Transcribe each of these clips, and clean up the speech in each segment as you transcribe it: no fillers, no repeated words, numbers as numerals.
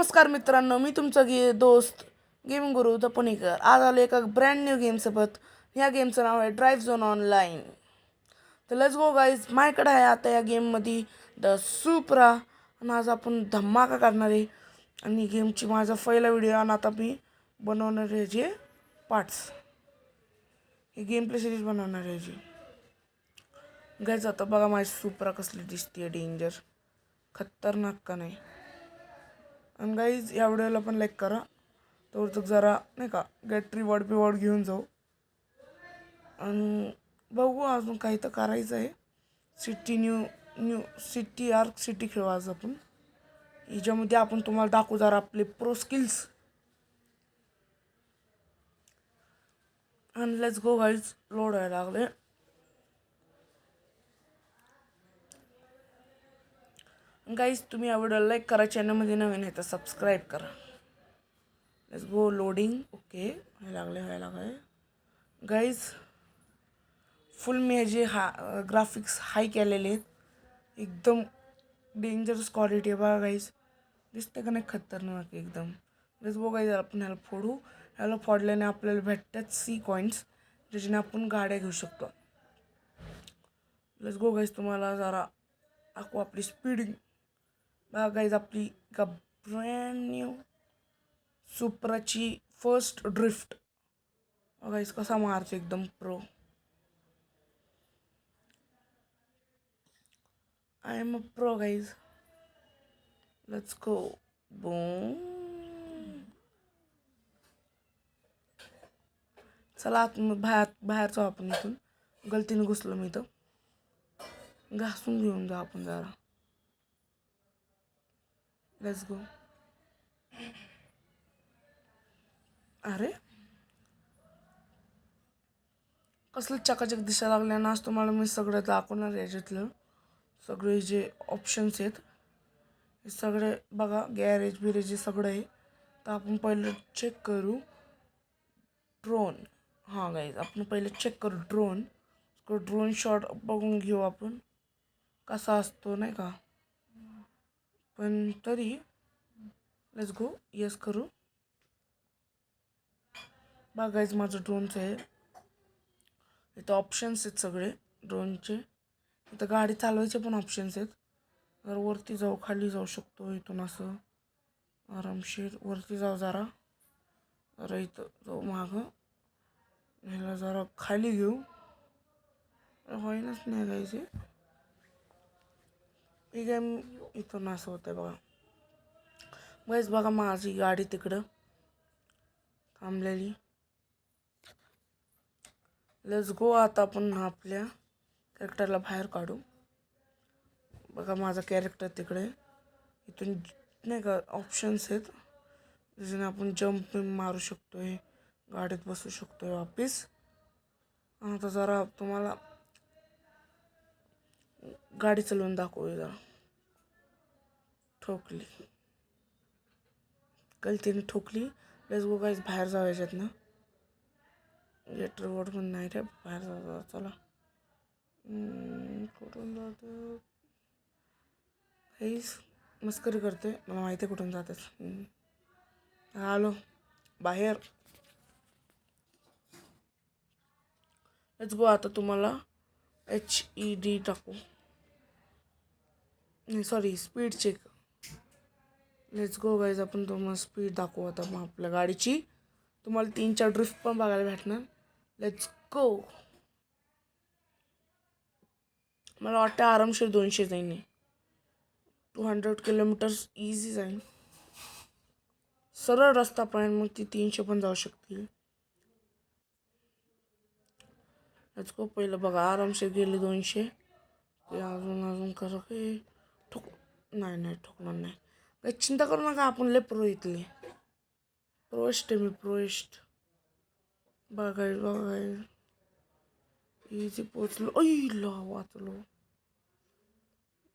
नमस्कार मित्रांनो, मी तुमचा दोस्त गेमिंग गुरु पुणेकर आज आलो एका ब्रँड न्यू गेमसोबत. ह्या गेमचं नाव आहे ड्राईव्ह झोन ऑनलाईन. तर लेट्स गो गाईज. माझ्याकडे आहे आता या गेममध्ये द सुप्रा आणि आज आपण धमाका करणार आहे. आणि गेमची माझा पहिला व्हिडिओ आणि आता मी बनवणार आहे जे पार्ट्स, हे गेम प्ले सिरीज बनवणार आहे जी गाईज. आता बघा माझी सुप्रा कसली दिसते, डेंजर, खतरनाक का नाही. आणि गाईज या व्हिडिओला पण लाईक करा, तर जरा नाही का गेट रिवॉर्ड घेऊन जाऊ. आणि बघू अजून काही तर करायचं आहे. न्यू सिटी आर्क सिटी खेळू आज आपण. हिच्यामध्ये आपण तुम्हाला दाखवू जरा आपले प्रो स्किल्स. आणि लेट्स गो गाईज. लोड व्हायला लागले. गाईज तुम्ही या व्हिडिओला लाईक करा, चॅनलमध्ये नवीन आहे तर सबस्क्राईब करा. Let's go. लोडिंग. ओके, व्हायला लागले गाईज. फुल मी ह्याचे ग्राफिक्स हाय केलेले आहेत, एकदम डेंजरस क्वालिटी आहे बघा गाईज. दिसतं का नाही खतरनाक एकदम. Let's go guys. आपण ह्याला फोडू. ह्याला फोडल्याने आपल्याला भेटतात सी कॉईन्स, ज्याच्याने आपण गाड्या घेऊ शकतो. Let's go guys. तुम्हाला जरा दाखवू आपली स्पीडिंग. बघा गाईज, आपली का ब्रँड न्यू सुप्राची फर्स्ट ड्रिफ्ट गाईज. कसा मारतो एकदम pro. I am a pro guys. Let's go. Boom. चला बाहेर जाऊ आपण इथून. गलतीने घुसलो मी इथं. घासून घेऊन जाऊ आपण जरा. Let's go. अरे कसलं चकाचक दिसायला लागल्या ना. आज तुम्हाला मी सगळं दाखवणार याच्यातलं. सगळे जे ऑप्शन्स आहेत हे सगळे बघा. गॅरेज बिरेज सगळं आहे. तर आपण पहिलं चेक करू ड्रोन. हां गाईज, आपण पहिले चेक करू ड्रोन शॉट बघून घेऊ आपण कसा असतो नाही का. पण तरी लेट्स गो. यस करू. बघा गाईज, माझं ड्रोनचं आहे. इथं ऑप्शन्स आहेत सगळे ड्रोनचे. इथं गाडी चालवायचे पण ऑप्शन्स आहेत. जर वरती जाऊ, खाली जाऊ शकतो इथून असं आरामशीर. वरती जाऊ जरा इथं जाऊ मागं. ह्याला जरा खाली घेऊ. होईनच नाही गायचे. ही गेम इथून असं होतं बघा. गाईज बघा माझी गाडी तिकडं थांबलेली. Let's go. आता आपण आपल्या कॅरेक्टरला बाहेर काढू. बघा माझा कॅरेक्टर तिकडे. इथून नाही का ऑप्शन्स आहेत, ज्याने आपण जंप मारू शकतो आहे, गाडीत बसू शकतो आहे वापिस. आता जरा तुम्हाला गाडी चालवून दाखवू. जरा ठोकली, गलतीने ठोकली. Let's go guys. बाहेर जाऊ याच्यात ना. गेट रिवॉर्ड पण नाही रे. बाहेर जाऊ. चला कुठून जातं काहीच मस्करी करते, मला माहिती आहे कुठून जातेच. आलो बाहेर. Let's go. आता तुम्हाला HED टाकू. नाही sorry, speed check. Let's go guys. आपण तुम्हाला स्पीड दाखवू आता मग आपल्या गाडीची. तुम्हाला 3-4 ड्रिफ्ट पण बघायला भेटणार. Let's go. मला वाटतं आरामशीर 200 जाईन. 200 किलोमीटर्स इझी जाईल. सरळ रस्ता पण मग ती 300 पण जाऊ शकतील. Let's go. पहिलं बघा आरामशीर गेले 200. ते अजून करा काही नाही ठोकणार नाही. काही चिंता करू नका, आपण लय प्रो इथले. प्रोएस्ट आहे मी, प्रोएस्ट. बघा इझी पोचलो. ला वाचलो.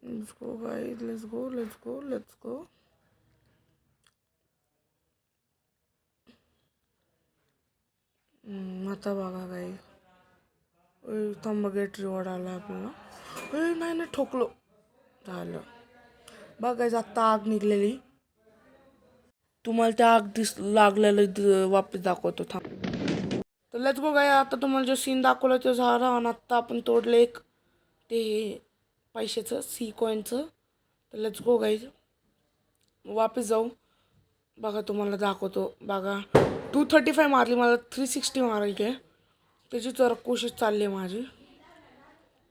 Let's go guys. Let's go. आता बघा गाईज. थांबा, गेट रिवॉर्ड आला आपल्याला. नाही ठोकलो. झालं बघा गाईज. आत्ता आग निघलेली. तुम्हाला त्या अगदी लागलेलं वापस दाखवतो थांब. तर लेट्स गो गाय. आता तुम्हाला जो सीन दाखवला तो झाला आणि आत्ता आपण तोडलं एक ते पैशाचं सी कॉईनचं. तर लेट्स गो गाईज, वापस जाऊ. बघा तुम्हाला दाखवतो. बघा 235 मारली, मला 360 मारायची आहे. त्याची जरा कोशिश चालली आहे माझी.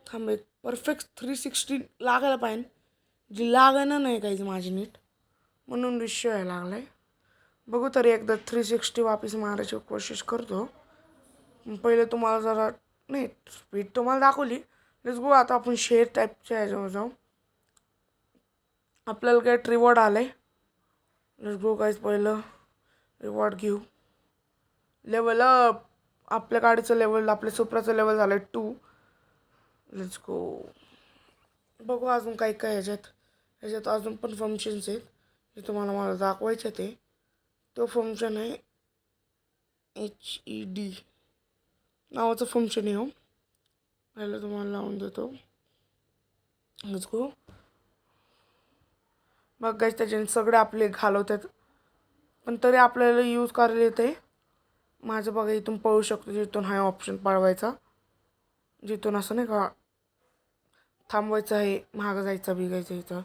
थांब, एक परफेक्ट 360 लागायला पाहिजे, जी लागायला नाही काहीच माझी नीट, म्हणून विषय आहे लागला आहे. बघू तरी एकदा 360 वापस मारायची कोशिश करतो. पहिले तुम्हाला जरा नाही स्पीड तुम्हाला दाखवली. Let's go. आता आपण शेअर टाईपच्या ह्याच्यावर जाऊ. आपल्याला काय रिवॉर्ड आलं आहे. Let's go guys. पहिलं रिवॉर्ड घेऊ. Level up. आपल्या गाडीचं लेवल, आपल्या सुप्राचं लेवल झालं आहे 2. Let's go. बघू अजून काय काय ह्याच्यात अजून पण फंक्शन्स आहेत जे तुम्हाला मला दाखवायचे. तो फंक्शन आहे HED नावाचं फंक्शन आहे. हो, पहिलं तुम्हाला लावून देतो. Let's go. मग गाईज त्याच्याने सगळे आपले घालवतात, पण तरी आपल्याला यूज करायला येते. माझं बघा इथून पळू शकतो, जिथून हा ऑप्शन पळवायचा, जिथून असं नाही का थांबवायचं आहे, मागं जायचं बिगायचं इथं.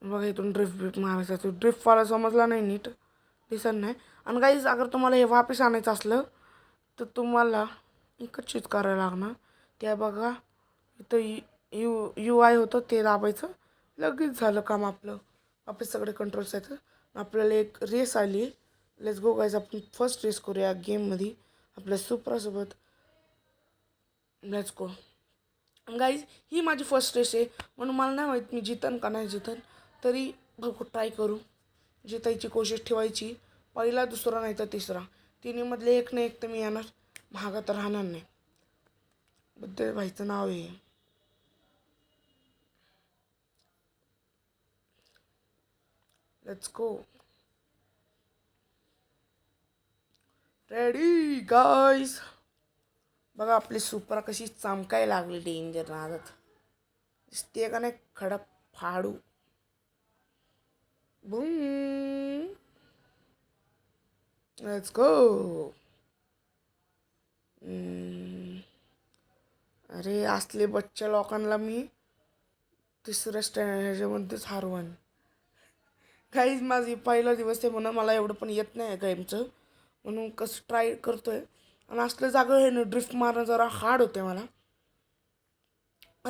बघा इथून ड्रिफ्ट मारायचा. तो ड्रिफ्टवाला समजला नाही नीट, दिसत नाही. आणि गाईज अगर तुम्हाला हे वापस आणायचं असलं तर तुम्हाला एकच चीज करायला लागणार. त्या बघा इथं UI होतं, ते दाबायचं, लगेच झालं काम आपलं. वापस सगळे कंट्रोल्स आहेत. आपल्याला एक रेस आली. Let's go guys. आपण फर्स्ट रेस करूया गेममध्ये आपल्या सुप्रासोबत. Let's go guys. ही माझी फर्स्ट रेस आहे, म्हणून मला नाही माहीत मी जितन का नाही जितन. तरी बघू, ट्राय करू. जितायची कोशिश ठेवायची. पहिला, दुसरा नाही तर तिसरा, तिन्हीमधले एक नाही एक तर मी येणार. महागा तर राहणार नाही. बद्दल भाईचं नाव आहे. Let's go. Ready guys. बघा आपली सुपरा कशी चमकाय लागली डेंजर नादात. दिसते का नाही खडक फाडू. बूम. Let's go. अरे असले बच्चा लोकांना मी तिसऱ्या ह्याच्यामध्येच हरवण. काहीच माझी पहिला दिवस आहे म्हणून मला एवढं पण येत नाही गेमचं, म्हणून कसं ट्राय करतोय. आणि असल्या जागा हे ना ड्रिफ्ट मारणं जरा हार्ड होते. मला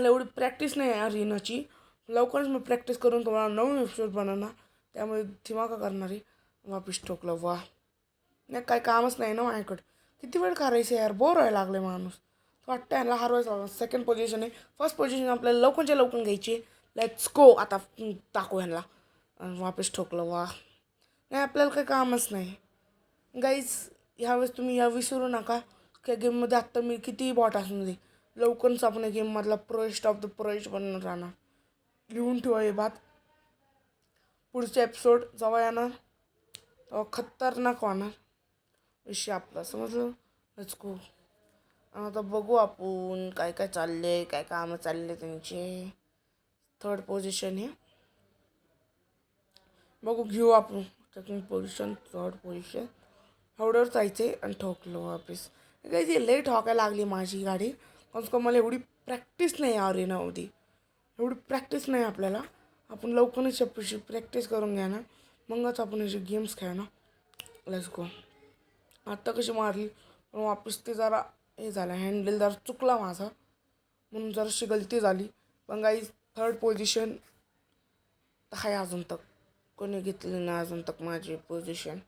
एवढी प्रॅक्टिस नाही आहे अरिनाची. लवकरच मी प्रॅक्टिस करून तुम्हाला नवीन एपिसोड बनवणार, त्यामुळे धीमाका करणारी. वापिस ठोकलं. वा, नाही काय कामच नाही ना माझ्याकडं. किती वेळ करायचं यार, बोर व्हायला लागले माणूस. वाटतं याला हरवायचं. सेकंड पोझिशन आहे. फर्स्ट पोझिशन आपल्याला लवकरच्या लवकर घ्यायची. Let's go. आता टाकू ह्यांना. वापस ठोकलं. वा, नाही आपल्याला काही कामच नाही गाईज. ह्यावेळेस तुम्ही या विसरू नका की गेममध्ये आत्ता मी कितीही बॉट असून दे, लवकरच आपण गेममधला प्रोएस्ट ऑफ द प्रोएस्ट बनून राहणार. लिहून ठेवा हे बात. पुढचे एपिसोड जेव्हा येणार तेव्हा खतरनाक होणार विषय आपला, समजलं. Let's go. आता बघू आपण काय काय चालले, काय कामं चालले त्यांचे. थर्ड पोझिशन हे बघू, घेऊ आपण सेकंड पोझिशन, थर्ड पोझिशन. एवढ्यावर जायचे आणि ठोकलो वापस. काही ती लई ठोकायला लागली माझी गाडी. कम मला एवढी प्रॅक्टिस नाही अरेनामध्ये, एवढी प्रॅक्टिस नाही आपल्याला. आपण लवकरच शपशी प्रॅक्टिस करून घ्या ना, मगच आपण असे गेम्स खेळणार. Let's go. आत्ता कशी मारली पण वापस ते जरा हे झालं, हँडल जरा चुकला माझा, म्हणून जराशी गलती झाली. पण काही थर्ड पोझिशन आहे अजून तक. कोणी घेतली नाही अजून तक माझी पोझिशन.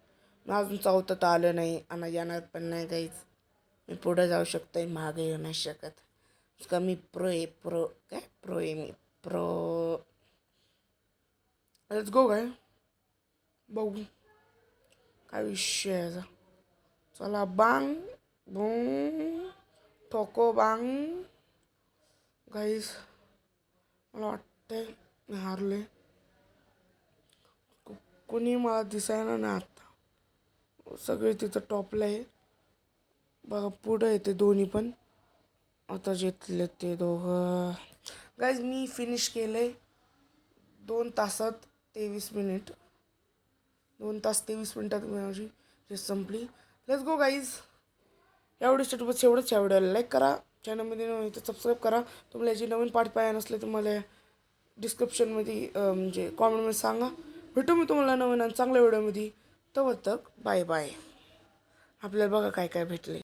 अजून चौथं तर आलं नाही आणि येणार पण नाही काहीच. मी पुढं जाऊ शकतो, मागे येऊ नाही शकत. का मी प्रो आहे. प्रो आहे मी. प्रो. लेट्स गो काय. बघू काय विषय आहे याचा. चला बांग बूम ठोको बांग. गाईस मला वाटतंय मी हारले. कोणी मला दिसायला नाही आत्ता. सगळे तिथं टॉपला आहे बघा. पुढं येते दोन्ही पण. आता जितले ते दोघं. गाईज मी फिनिश केलं आहे 2 तासात 23 मिनिट. 2 तास 23 मिनिटात माझी जे संपली. Let's go guys. या व्हिडिओसाठी एवढंच. या व्हिडिओला लाईक करा, चॅनलमध्ये नवीन तर सबस्क्राईब करा. तुम्हाला याचे नवीन पार्ट पाहिजे नसले तर मला डिस्क्रिप्शनमध्ये म्हणजे कॉमेंटमध्ये सांगा. भेटू मी तुम्हाला नवीन आणि चांगल्या व्हिडिओमध्ये. तोवर तक बाय बाय. आपल्याला बघा काय काय भेटले.